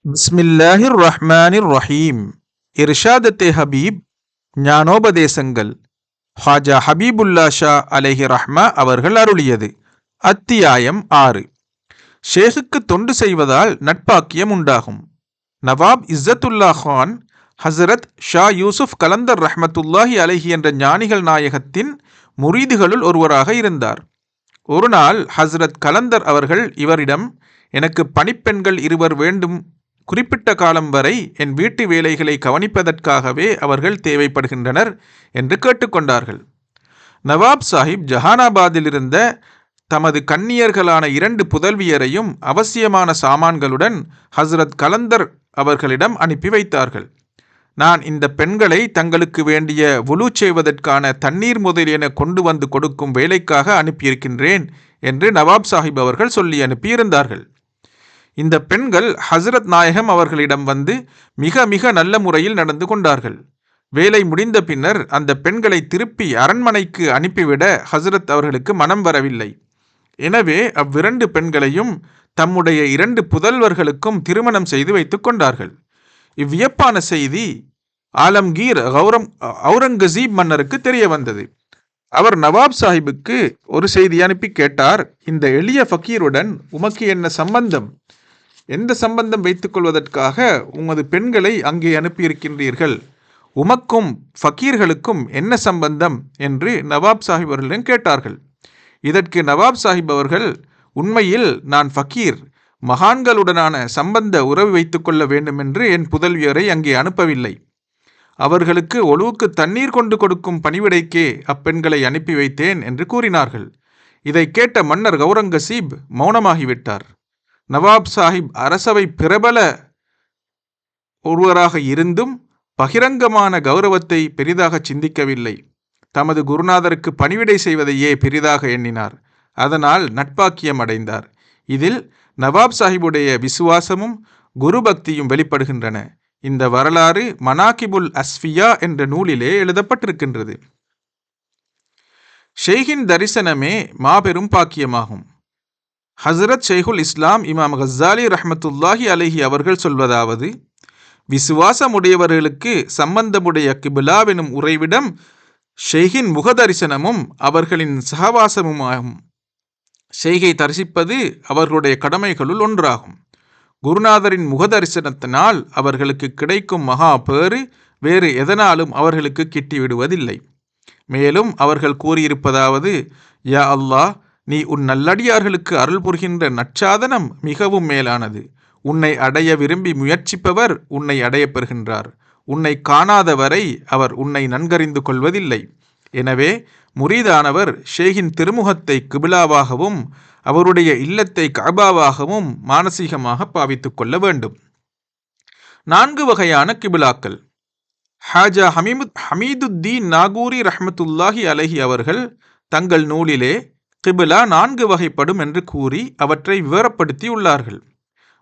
பிஸ்மில்லாஹிர் ரஹ்மானிர் ரஹீம். இர்ஷாதத்தே ஹபீப் ஞானோபதேசங்கள் ஹாஜா ஹபீபுல்லா ஷா அலைஹி ரஹ்மா அவர்கள் அருளியது. அத்தியாயம் 6. ஷேகுக்கு தொண்டு செய்வதால் நட்பாக்கியம் உண்டாகும். நவாப் இஸ்ஸத்துல்லா கான் ஹசரத் ஷா யூசுப் கலந்தர் ரஹ்மத்துல்லாஹி அலைஹி என்ற ஞானிகள் நாயகத்தின் முரீதுகளுள் ஒருவராக இருந்தார். ஒரு நாள் ஹசரத் கலந்தர் அவர்கள் இவரிடம், எனக்கு பணிப்பெண்கள் இருவர் வேண்டும். குறிப்பிட்ட காலம் வரை என் வீட்டு வேலைகளை கவனிப்பதற்காகவே அவர்கள் தேவைப்படுகின்றனர் என்று கேட்டுக்கொண்டார்கள். நவாப் சாஹிப் ஜஹானாபாத்தில் இருந்த தமது கன்னியர்களான 2 புதல்வியரையும் அவசியமான சாமான்களுடன் ஹசரத் கலந்தர் அவர்களிடம் அனுப்பி வைத்தார்கள். நான் இந்த பெண்களை தங்களுக்கு வேண்டிய வுலு செய்வதற்கான தண்ணீர் முதலியன கொண்டு வந்து கொடுக்கும் வேலைக்காக அனுப்பியிருக்கின்றேன் என்று நவாப் சாஹிப் அவர்கள் சொல்லி அனுப்பியிருந்தார்கள். இந்த பெண்கள் ஹசரத் நாயகம் அவர்களிடம் வந்து மிக மிக நல்ல முறையில் நடந்து கொண்டார்கள். வேலை முடிந்த பின்னர் அந்த பெண்களை திருப்பி அரண்மனைக்கு அனுப்பிவிட ஹசரத் அவர்களுக்கு மனம் வரவில்லை. எனவே அவ்விரண்டு பெண்களையும் தம்முடைய 2 புதல்வர்களுக்கும் திருமணம் செய்து வைத்துக் கொண்டார்கள். இவ்வியப்பான செய்தி ஆலம்கீர் அவுரங்கசீப் மன்னருக்கு தெரிய வந்தது. அவர் நவாப் சாஹிபுக்கு ஒரு செய்தி அனுப்பி கேட்டார், இந்த எளிய ஃபக்கீருடன் உமக்கு என்ன சம்பந்தம்? எந்த சம்பந்தம் வைத்துக் கொள்வதற்காக உமது பெண்களை அங்கே அனுப்பியிருக்கின்றீர்கள்? உமக்கும் ஃபக்கீர்களுக்கும் என்ன சம்பந்தம் என்று நவாப் சாஹிப் அவர்களிடம் கேட்டார்கள். இதற்கு நவாப் சாஹிப் அவர்கள், உண்மையில் நான் ஃபக்கீர், மகான்களுடனான சம்பந்த உறவு வைத்துக் கொள்ள வேண்டும் என்று என் புதல்வியரை அங்கே அனுப்பவில்லை. அவர்களுக்கு ஒழுவுக்கு தண்ணீர் கொண்டு கொடுக்கும் பணிவிடைக்கே அப்பெண்களை அனுப்பி வைத்தேன் என்று கூறினார்கள். இதை கேட்ட மன்னர் அவுரங்கசீப் மௌனமாகிவிட்டார். நவாப் சாஹிப் அரசவை பிரபல ஒருவராக இருந்தும் பகிரங்கமான கௌரவத்தை பெரிதாக சிந்திக்கவில்லை. தமது குருநாதருக்கு பணிவிடை செய்வதையே பெரிதாக எண்ணினார். அதனால் நட்பாக்கியம் அடைந்தார். இதில் நவாப் சாஹிபுடைய விசுவாசமும் குரு பக்தியும் வெளிப்படுகின்றன. இந்த வரலாறு மனாகிபுல் அஸ்ஃபியா என்ற நூலிலே எழுதப்பட்டிருக்கின்றது. ஷெய்கின் தரிசனமே மாபெரும் பாக்கியமாகும். ஹசரத் ஷெய்குல் இஸ்லாம் இமாம் கஸ்ஸாலி ரஹ்மத்துல்லாஹி அலைஹி அவர்கள் சொல்வதாவது, விசுவாசமுடையவர்களுக்கு சம்பந்தமுடைய கிபிலாவெனும் உறைவிடம் ஷெய்கின் முகதரிசனமும் அவர்களின் சகவாசமும் ஆகும். ஷெய்கை தரிசிப்பது அவர்களுடைய கடமைகளுள் ஒன்றாகும். குருநாதரின் முகதரிசனத்தினால் அவர்களுக்கு கிடைக்கும் மகா பேறு வேறு எதனாலும் அவர்களுக்கு கிட்டிவிடுவதில்லை. மேலும் அவர்கள் கூறியிருப்பதாவது, யா அல்லாஹ், நீ உன் நல்லடியார்களுக்கு அருள் புரிகின்ற நற்சாதனம் மிகவும் மேலானது. உன்னை அடைய விரும்பி முயற்சிப்பவர் உன்னை அடையப் பெறுகின்றார். உன்னை காணாத வரை அவர் உன்னை நன்கறிந்து கொள்வதில்லை. எனவே முரீதானவர் ஷேகின் திருமுகத்தை கிபிலாவாகவும் அவருடைய இல்லத்தை கஅபாவாகவும் மானசீகமாக பாவித்துக் கொள்ள வேண்டும். 4 வகையான கிபிலாக்கள். ஹாஜா ஹமீதுத்தீன் நாகூரி ரஹ்மத்துல்லாஹி அலைஹி அவர்கள் தங்கள் நூலிலே கிபிலா 4 வகைப்படும் என்று கூறி அவற்றை விவரப்படுத்தி உள்ளார்கள்.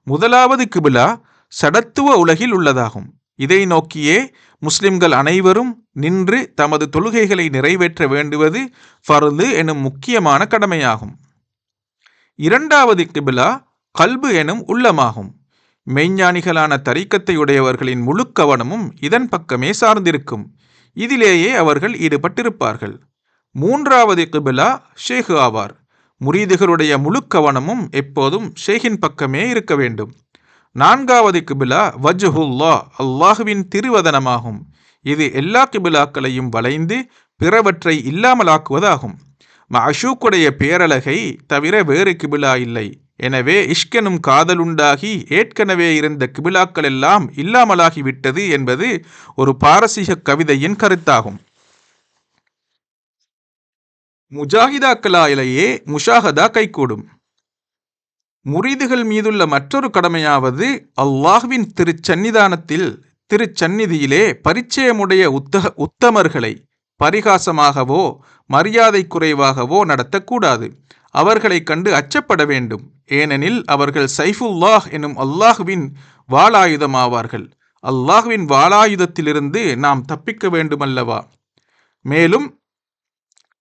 முதலாவது கிபிலா சடத்துவ உலகில் உள்ளதாகும். இதை நோக்கியே முஸ்லிம்கள் அனைவரும் நின்று தமது தொழுகைகளை நிறைவேற்ற வேண்டுவது ஃபர்து எனும் முக்கியமான கடமையாகும். இரண்டாவது கிபிலா கல்பு எனும் உள்ளமாகும். மெய்ஞானிகளான தரீக்கத்தை உடையவர்களின் முழு கவனமும் இதன் பக்கமே சார்ந்திருக்கும். இதிலேயே அவர்கள் ஈடுபட்டிருப்பார்கள். மூன்றாவது கிபிலா ஷேக் ஆவார். முரீதுகளுடைய முழு கவனமும் எப்போதும் ஷேகின் பக்கமே இருக்க வேண்டும். நான்காவது கிபிலா வஜ்ஹுல்லா, அல்லாஹுவின் திருவதனமாகும். இது எல்லா கிபிலாக்களையும் வளைந்து பிறவற்றை இல்லாமலாக்குவதாகும். மஅஷூக்குடைய பேரழகை தவிர வேறு கிபிலா இல்லை. எனவே இஷ்கெனும் காதலுண்டாகி ஏற்கனவே இருந்த கிபிலாக்கள் எல்லாம் இல்லாமலாகிவிட்டது என்பது ஒரு பாரசீக கவிதையின் கருத்தாகும். முஜாஹிதாக்களாலேயே முஷாஹதா கைகூடும். முரீதுகள் மீதுள்ள மற்றொரு கடமையாவது அல்லாஹ்வின் திருச்சந்நிதியிலே பரிச்சயமுடைய உத்தமர்களை பரிகாசமாகவோ மரியாதை குறைவாகவோ நடத்தக்கூடாது. அவர்களை கண்டு அச்சப்பட வேண்டும். ஏனெனில் அவர்கள் சைஃபுல்லாஹ் எனும் அல்லாஹ்வின் வாளாயுதமாவார்கள். அல்லாஹ்வின் வாளாயுதத்திலிருந்து நாம் தப்பிக்க வேண்டுமல்லவா? மேலும்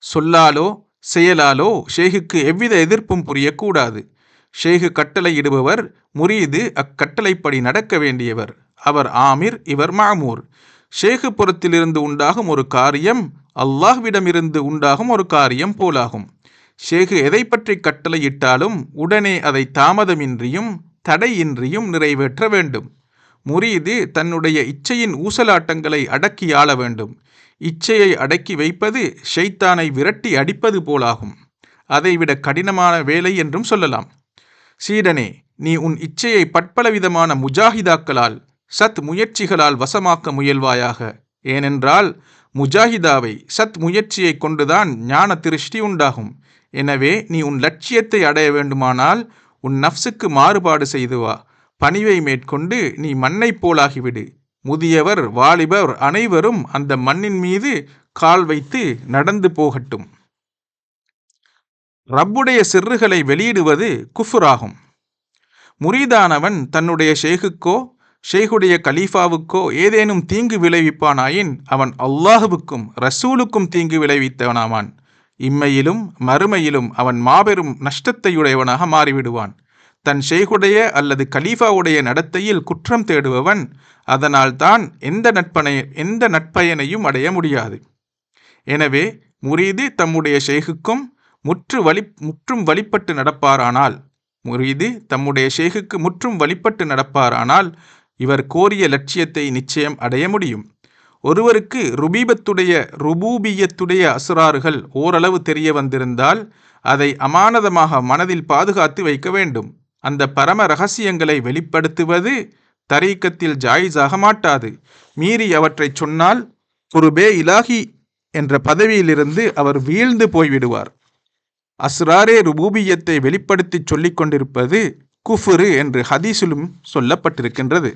சொல்லாலோ செயலாலோ ஷேகுக்கு எவ்வித எதிர்ப்பும் புரியக்கூடாது. ஷேகு கட்டளையிடுபவர், முரீது அக்கட்டளைப்படி நடக்க வேண்டியவர். அவர் ஆமிர், இவர் மாமூர். ஷேகு புறத்திலிருந்து உண்டாகும் ஒரு காரியம் அல்லாஹ்விடமிருந்து உண்டாகும் ஒரு காரியம் போலாகும். ஷேகு எதை பற்றி கட்டளையிட்டாலும் உடனே அதை தாமதமின்றியும் தடையின்றியும் நிறைவேற்ற வேண்டும். முரீது தன்னுடைய இச்சையின் ஊசலாட்டங்களை அடக்கி ஆள வேண்டும். இச்சையை அடக்கி வைப்பது ஷைத்தானை விரட்டி அடிப்பது போலாகும். அதைவிட கடினமான வேலை என்றும் சொல்லலாம். சீடனே, நீ உன் இச்சையை பற்பலவிதமான முஜாஹிதாக்களால் சத் முயற்சிகளால் வசமாக்க முயல்வாயாக. ஏனென்றால் முஜாஹிதாவை சத் முயற்சியை கொண்டுதான் ஞான திருஷ்டி உண்டாகும். எனவே நீ உன் லட்சியத்தை அடைய வேண்டுமானால் உன் நஃப்சுக்கு மாறுபாடு செய்து வா. பணிவை மேற்கொண்டு நீ மண்ணை போலாகிவிடு. முதியவர், வாலிபர் அனைவரும் அந்த மண்ணின் மீது கால் வைத்து நடந்து போகட்டும். ரப்புடைய சிர்றுகளை வெளியிடுவது குஃபுராகும். முரீதானவன் தன்னுடைய ஷேகுக்கோ ஷேகுடைய கலீஃபாவுக்கோ ஏதேனும் தீங்கு விளைவிப்பானாயின் அவன் அல்லாஹுவுக்கும் ரசூலுக்கும் தீங்கு விளைவித்தவனாவான். இம்மையிலும் மறுமையிலும் அவன் மாபெரும் நஷ்டத்தையுடையவனாக மாறிவிடுவான். தன் ஷேகுடைய அல்லது கலீஃபாவுடைய நடத்தையில் குற்றம் தேடுபவன் அதனால் தான் எந்த நட்பயனையும் அடைய முடியாது. எனவே முரீது தம்முடைய ஷேகுக்கும் முற்றும் வழிபட்டு நடப்பாரானால் இவர் கோரிய லட்சியத்தை நிச்சயம் அடைய முடியும். ஒருவருக்கு ருபூபியத்துடைய அஸ்ராறுகள் ஓரளவு தெரிய வந்திருந்தால் அதை அமானதமாக மனதில் பாதுகாத்து வைக்க வேண்டும். அந்த பரம ரகசியங்களை வெளிப்படுத்துவது தரீக்கத்தில் ஜாயிஸாக மாட்டாது. மீறி அவற்றை சொன்னால் குருபே இலாஹி என்ற பதவியிலிருந்து அவர் வீழ்ந்து போய்விடுவார். அஸ்ராரே ருபூபியத்தை வெளிப்படுத்தி சொல்லிக் கொண்டிருப்பது குஃபுரு என்று ஹதீஸிலும் சொல்லப்பட்டிருக்கின்றது.